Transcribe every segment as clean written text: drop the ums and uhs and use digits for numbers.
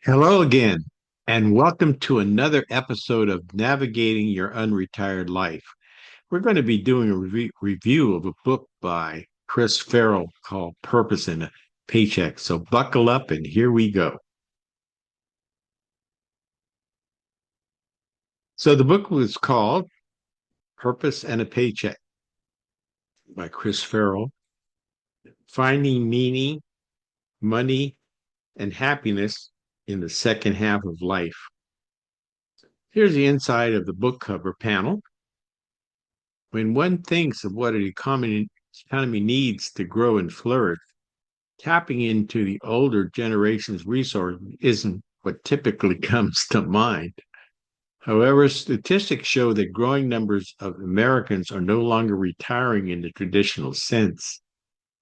Hello again, and welcome to another episode of Navigating Your Unretired Life. We're going to be doing a review of a book by Chris Farrell called Purpose and a Paycheck. So buckle up, and here we go. So the book was called Purpose and a Paycheck by Chris Farrell, Finding Meaning, Money, and Happiness in the Second Half of Life. Here's the inside of the book cover panel. When one thinks of what an economy needs to grow and flourish, tapping into the older generation's resources isn't what typically comes to mind. However, statistics show that growing numbers of Americans are no longer retiring in the traditional sense,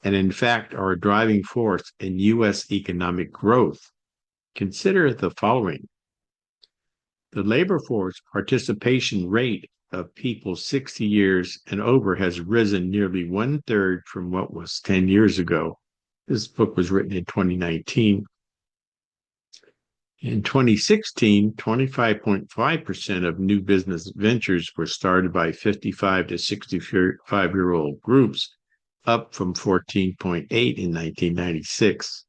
and in fact are a driving force in U.S. economic growth. Consider the following. The labor force participation rate of people 60 years and over has risen nearly one-third from what was 10 years ago. This book was written in 2019. In 2016, 25.5% of new business ventures were started by 55 to 65-year-old groups, up from 14.8 in 1996.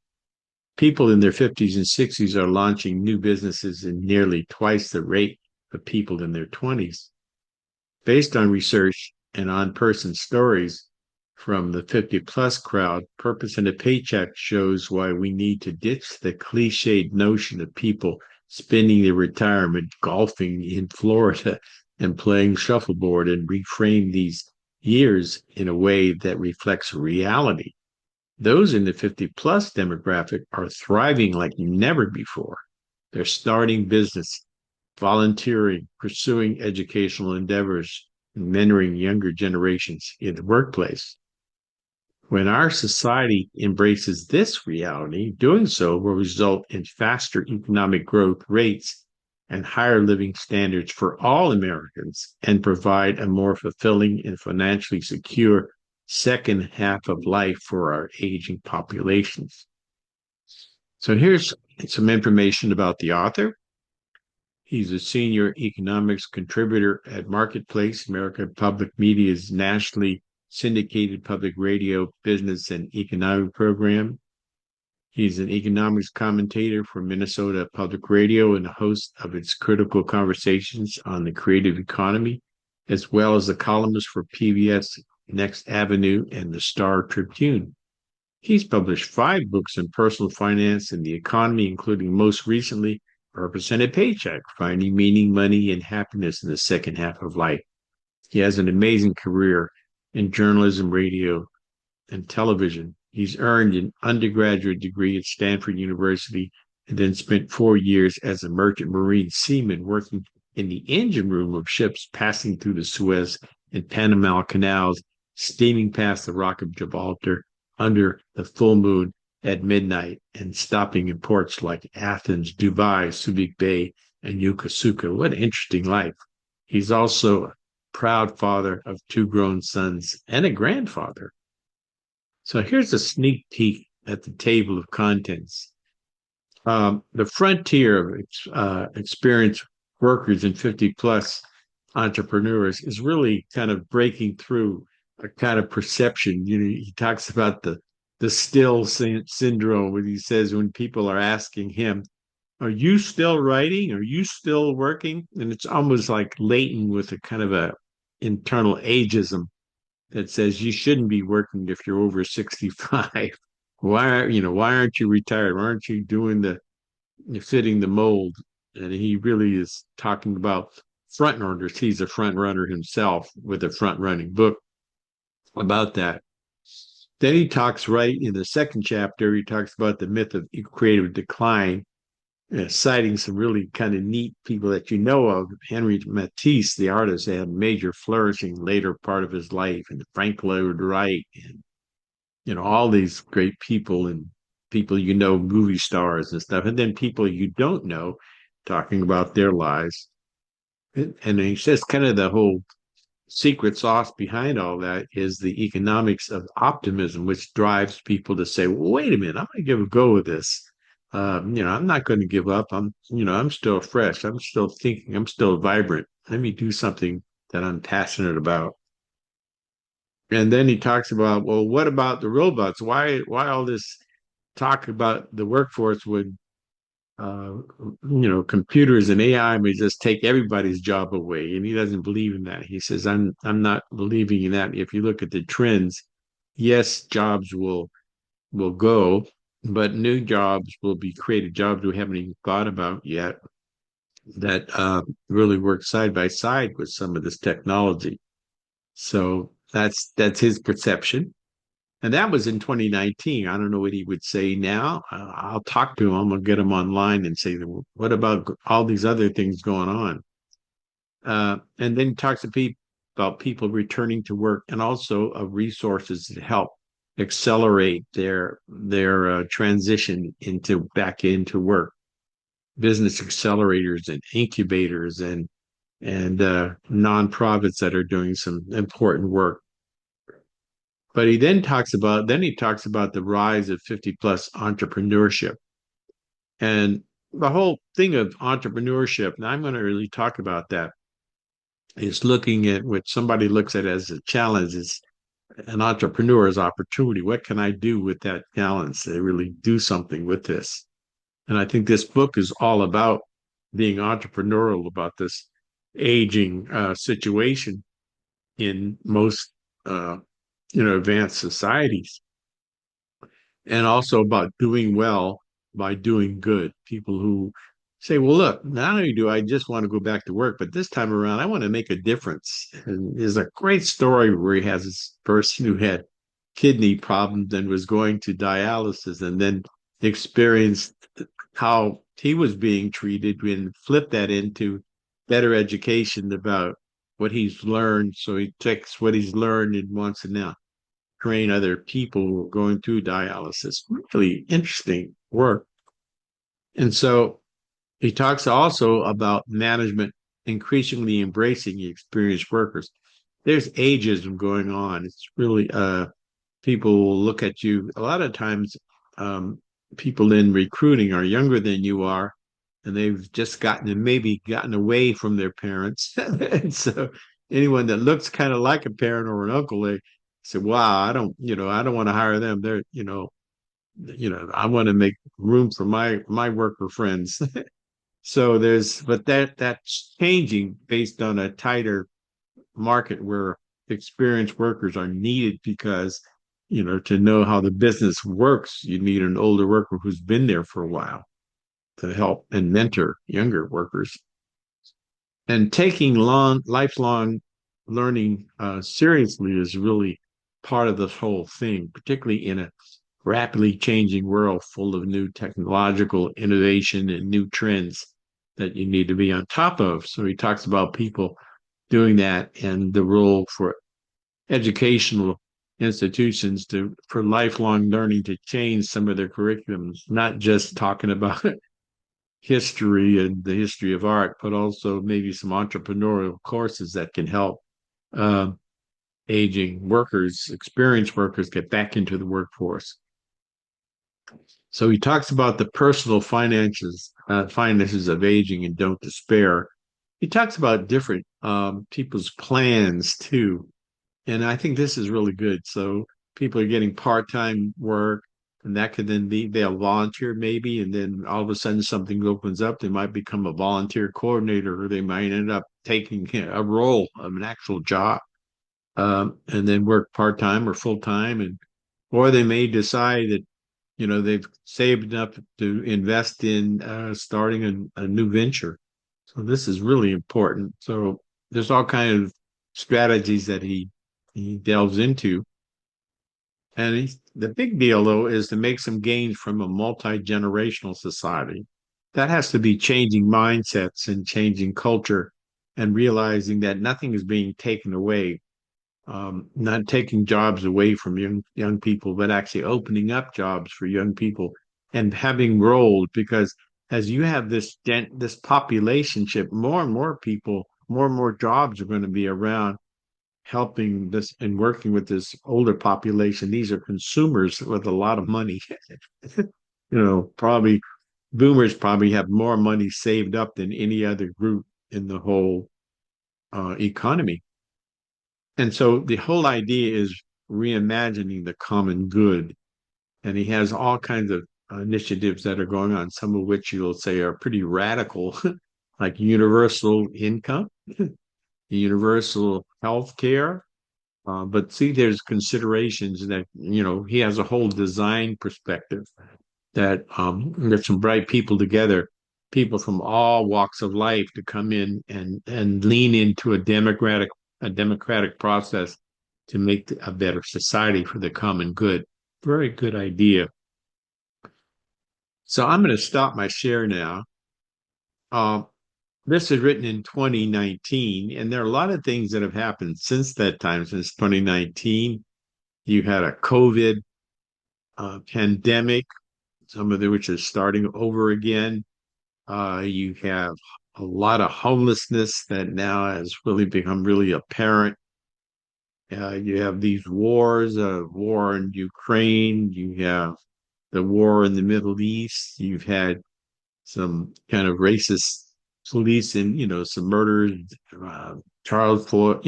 People in their 50s and 60s are launching new businesses in nearly twice the rate of people in their 20s. Based on research and on-person stories from the 50-plus crowd, Purpose and a Paycheck shows why we need to ditch the cliched notion of people spending their retirement golfing in Florida and playing shuffleboard and reframe these years in a way that reflects reality. Those in the 50-plus demographic are thriving like never before. They're starting business, volunteering, pursuing educational endeavors, and mentoring younger generations in the workplace. When our society embraces this reality, doing so will result in faster economic growth rates and higher living standards for all Americans and provide a more fulfilling and financially secure second half of life for our aging populations. So here's some information about the author. He's a senior economics contributor at Marketplace, American Public Media's nationally syndicated public radio, business, and economic program. He's an economics commentator for Minnesota Public Radio and a host of its critical conversations on the creative economy, as well as a columnist for PBS Next Avenue and the Star Tribune. He's published 5 books on personal finance and the economy, including most recently Purpose and a Paycheck, Finding Meaning, Money, and Happiness in the Second Half of Life. He has an amazing career in journalism, radio, and television. He's earned an undergraduate degree at Stanford University and then spent 4 years as a merchant marine seaman working in the engine room of ships passing through the Suez and Panama canals, steaming past the Rock of Gibraltar under the full moon at midnight and stopping in ports like Athens, Dubai, Subic Bay, and Yokosuka. What an interesting life. He's also a proud father of 2 grown sons and a grandfather. So here's a sneak peek at the table of contents. The frontier of experienced workers and 50-plus entrepreneurs is really kind of breaking through a kind of perception. He talks about the still syndrome, where he says when people are asking him, "Are you still writing? Are you still working?" And it's almost like latent with a kind of a internal ageism that says you shouldn't be working if you're over 65. Why aren't you retired? Why aren't you doing the fitting the mold? And he really is talking about front runners. He's a front runner himself with a front running book about that. Then he talks right in the second chapter, he talks about the myth of creative decline, citing some really kind of neat people that you know of. Henry Matisse, the artist, had major flourishing later part of his life, and Frank Lloyd Wright, and all these great people, and people movie stars and stuff, and then people you don't know, talking about their lives. And he says kind of the whole secret sauce behind all that is the economics of optimism, which drives people to say, well, wait a minute, I'm going to give a go with this. I'm not going to give up. I'm still fresh. I'm still thinking. I'm still vibrant. Let me do something that I'm passionate about. And then he talks about, well, what about the robots? Why all this talk about the workforce when computers and AI may just take everybody's job away? And he doesn't believe in that. He says, I'm not believing in that. If you look at the trends, yes, jobs will go, but new jobs will be created, jobs we haven't even thought about yet that really work side by side with some of this technology. So that's his perception. And that was in 2019. I don't know what he would say now. I'll talk to him. I'm going to get him online and say, what about all these other things going on? And then he talks to people about people returning to work and also of resources to help accelerate their transition into back into work. Business accelerators and incubators and nonprofits that are doing some important work. But he talks about the rise of 50 plus entrepreneurship. And the whole thing of entrepreneurship, and I'm going to really talk about that, is looking at what somebody looks at as a challenge is an entrepreneur's opportunity. What can I do with that challenge to really do something with this? And I think this book is all about being entrepreneurial about this aging situation in most advanced societies, and also about doing well by doing good. People who say, well, look, not only do I just want to go back to work, but this time around, I want to make a difference. And there's a great story where he has this person who had kidney problems and was going to dialysis and then experienced how he was being treated and flipped that into better education about what he's learned. So he takes what he's learned and wants to now train other people who are going through dialysis. Really interesting work. And so he talks also about management increasingly embracing experienced workers. There's ageism going on. It's really people will look at you. A lot of times, people in recruiting are younger than you are, and they've just maybe gotten away from their parents. And so anyone that looks kind of like a parent or an uncle, they say, "Wow, I don't want to hire them. They're, I want to make room for my worker friends." So but that's changing based on a tighter market where experienced workers are needed because, to know how the business works, you need an older worker who's been there for a while to help and mentor younger workers. And taking lifelong learning seriously is really part of this whole thing, particularly in a rapidly changing world full of new technological innovation and new trends that you need to be on top of. So he talks about people doing that and the role for educational institutions for lifelong learning to change some of their curriculums, not just talking about history and the history of art, but also maybe some entrepreneurial courses that can help uh, aging workers, experienced workers, get back into the workforce. So he talks about the personal finances of aging and don't despair. He talks about different people's plans too, and I think this is really good. So people are getting part-time work, and that could then be they'll volunteer maybe, and then all of a sudden something opens up. They might become a volunteer coordinator, or they might end up taking a role of an actual job, and then work part-time or full-time, or they may decide that they've saved enough to invest in starting a new venture. So this is really important. So there's all kind of strategies that he delves into. And the big deal, though, is to make some gains from a multi-generational society. That has to be changing mindsets and changing culture and realizing that nothing is being taken away, not taking jobs away from young people, but actually opening up jobs for young people and having roles. Because as you have this population shift, more and more people, more and more jobs are going to be around helping this and working with this older population. These are consumers with a lot of money, probably boomers probably have more money saved up than any other group in the whole economy. And so the whole idea is reimagining the common good. And he has all kinds of initiatives that are going on, some of which you'll say are pretty radical, like universal income, universal health care. But see, there's considerations that, he has a whole design perspective that get some bright people together, people from all walks of life to come in and lean into a democratic process to make a better society for the common good. Very good idea. So I'm going to stop my share now. Uh, this is written in 2019, and there are a lot of things that have happened since that time, since 2019. You had a COVID pandemic, some of which is starting over again. You have a lot of homelessness that now has really become really apparent. You have these wars, war in Ukraine. You have the war in the Middle East. You've had some kind of racist police and, some murders, uh, Charles Floyd,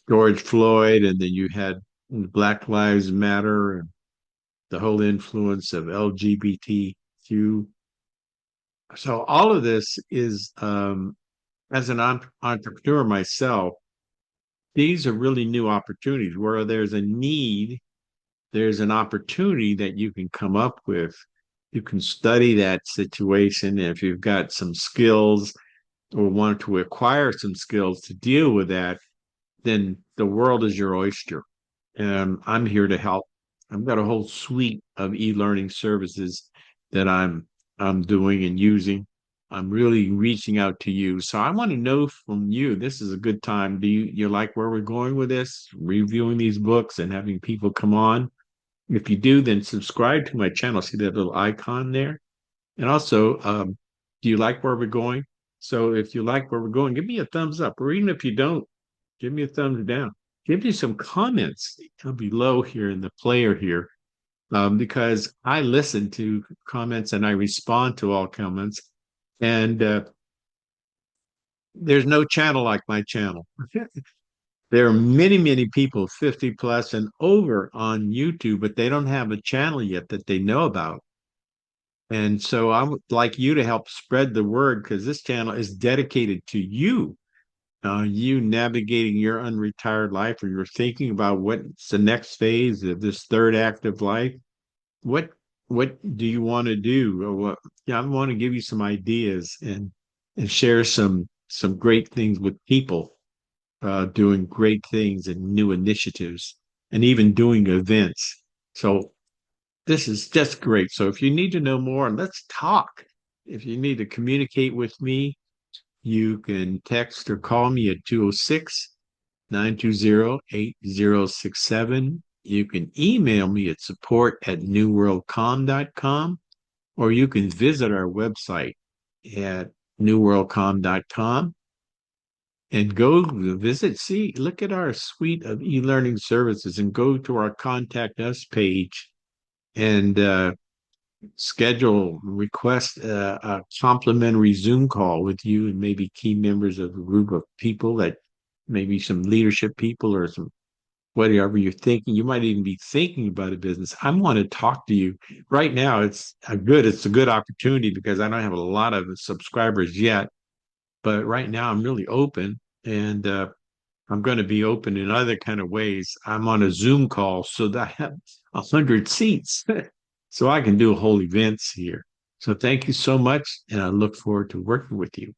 George Floyd, and then you had Black Lives Matter and the whole influence of LGBTQ. So all of this is, as an entrepreneur myself, these are really new opportunities where there's a need, there's an opportunity that you can come up with. You can study that situation. If you've got some skills or want to acquire some skills to deal with that, then the world is your oyster. And I'm here to help. I've got a whole suite of e-learning services that I'm doing and using. I'm really reaching out to you. So I want to know from you, this is a good time. Do you like where we're going with this, reviewing these books and having people come on? If you do, then subscribe to my channel. See that little icon there? And also, do you like where we're going? So if you like where we're going, give me a thumbs up. Or even if you don't, give me a thumbs down. Give me some comments below here in the player here, because I listen to comments and I respond to all comments. And there's no channel like my channel. There are many, many people 50 plus and over on YouTube, but they don't have a channel yet that they know about. And so I would like you to help spread the word because this channel is dedicated to you, you navigating your unretired life, or you're thinking about what's the next phase of this third act of life. What what do you want to do? Or what, yeah, I want to give you some ideas and share some great things with people doing great things and new initiatives and even doing events. So this is just great. So if you need to know more, let's talk. If you need to communicate with me, you can text or call me at 206-920-8067. You can email me at support@newworldcom.com, or you can visit our website at newworldcom.com and go visit, see, look at our suite of e-learning services and go to our contact us page and request a complimentary Zoom call with you and maybe key members of a group of people, that maybe some leadership people or some whatever you're thinking. You might even be thinking about a business. I want to talk to you right now. It's a good opportunity because I don't have a lot of subscribers yet, but right now I'm really open, and I'm going to be open in other kind of ways. I'm on a Zoom call so that I have 100 seats. So I can do whole events here. So thank you so much, and I look forward to working with you.